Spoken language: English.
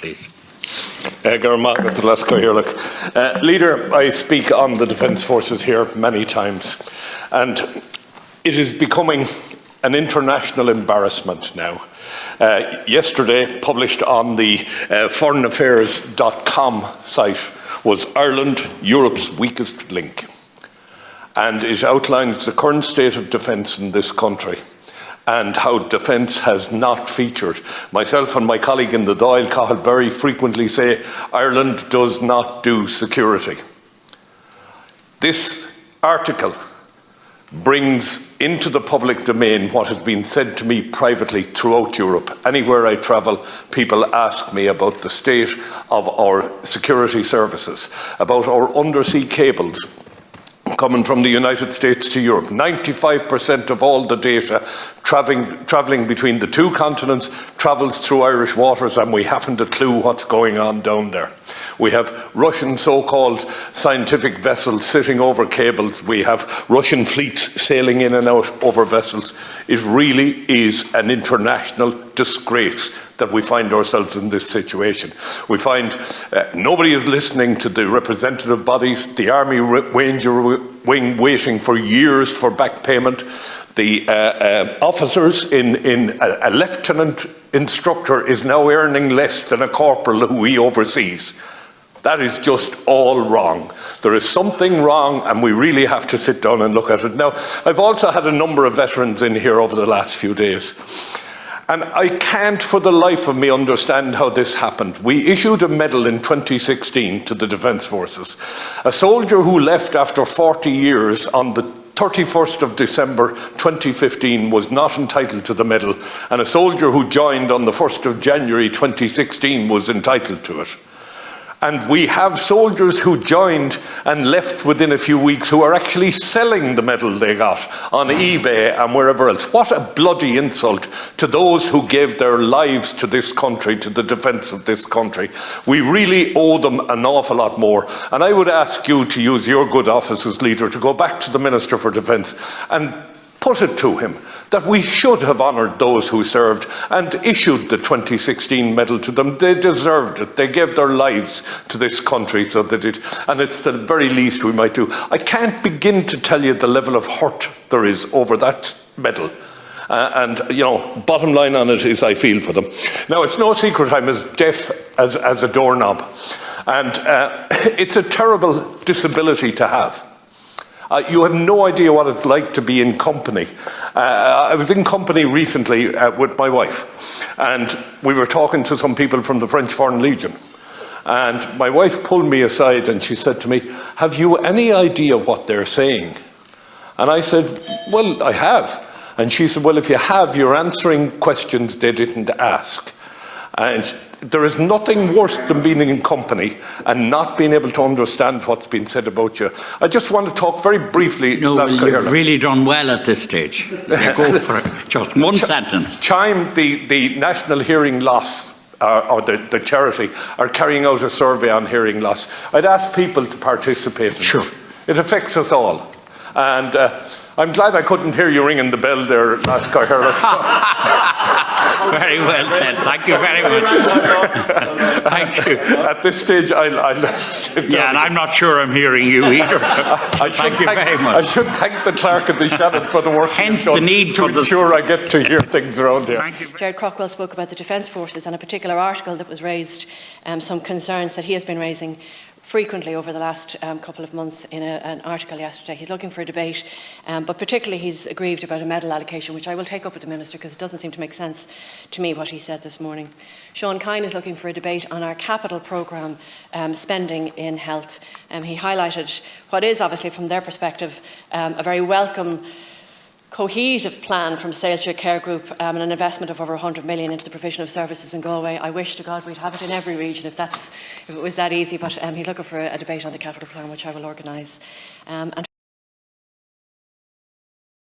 please. Leader, I speak on the Defence Forces here many times, and it is becoming an international embarrassment now. Yesterday, published on the foreignaffairs.com site, was Ireland, Europe's weakest link. And it outlines the current state of defence in this country and how defence has not featured. Myself and my colleague in the Dáil, Cathal Berry, frequently say Ireland does not do security. This article brings into the public domain what has been said to me privately throughout Europe. Anywhere I travel, people ask me about the state of our security services, about our undersea cables coming from the United States to Europe. 95% of all the data travelling between the two continents travels through Irish waters, and we haven't a clue what's going on down there. We have Russian so-called scientific vessels sitting over cables. We have Russian fleets sailing in and out over vessels. It really is an international disgrace that we find ourselves in this situation. We find nobody is listening to the representative bodies, the Army Ranger Wing waiting for years for back payment, the officers in a lieutenant instructor is now earning less than a corporal who he oversees. That is just all wrong. There is something wrong, and we really have to sit down and look at it. Now, I've also had a number of veterans in here over the last few days, and I can't for the life of me understand how this happened. We issued a medal in 2016 to the Defence Forces. A soldier who left after 40 years on the 31st of December 2015 was not entitled to the medal, and a soldier who joined on the 1st of January 2016 was entitled to it. And we have soldiers who joined and left within a few weeks who are actually selling the medal they got on eBay and wherever else. What a bloody insult to those who gave their lives to this country, to the defence of this country. We really owe them an awful lot more. And I would ask you to use your good office as leader to go back to the Minister for Defence and put it to him that we should have honoured those who served and issued the 2016 medal to them. They deserved it. They gave their lives to this country so that and it's the very least we might do. I can't begin to tell you the level of hurt there is over that medal. And, you know, bottom line on it is I feel for them. Now, it's no secret I'm as deaf as a doorknob. And it's a terrible disability to have. You have no idea what it's like to be in company. I was in company recently with my wife, and we were talking to some people from the French Foreign Legion. And my wife pulled me aside and she said to me, "Have you any idea what they're saying?" And I said, "Well, I have." And she said, "Well, if you have, you're answering questions they didn't ask." And there is nothing worse than being in company and not being able to understand what's been said about you. I just want to talk very briefly. No, well, you've really done well at this stage. Go for it. Just one sentence. Chime, the National Hearing Loss, or the charity, are carrying out a survey on hearing loss. I'd ask people to participate in it. It affects us all. And I'm glad I couldn't hear you ringing the bell there last Cahill. Very well said. Thank you very much. Thank you. At this stage, I'll sit down. Yeah, and I'm not sure I'm hearing you either. So thank you very much. I should thank the clerk of the Shannon for the work Hence the need to for ensure I get to hear things around here. Thank you. Gerard Craughwell spoke about the Defence Forces and a particular article that was raised, some concerns that he has been raising frequently over the last couple of months in an article yesterday. He's looking for a debate, but particularly he's aggrieved about a medal allocation, which I will take up with the Minister because it doesn't seem to make sense to me what he said this morning. Sean Kine is looking for a debate on our capital programme spending in health. He highlighted what is obviously from their perspective a very welcome cohesive plan from Sailshire Care Group and an investment of over 100 million into the provision of services in Galway. I wish to God we'd have it in every region if it was that easy, but he's looking for a debate on the capital plan, which I will organise.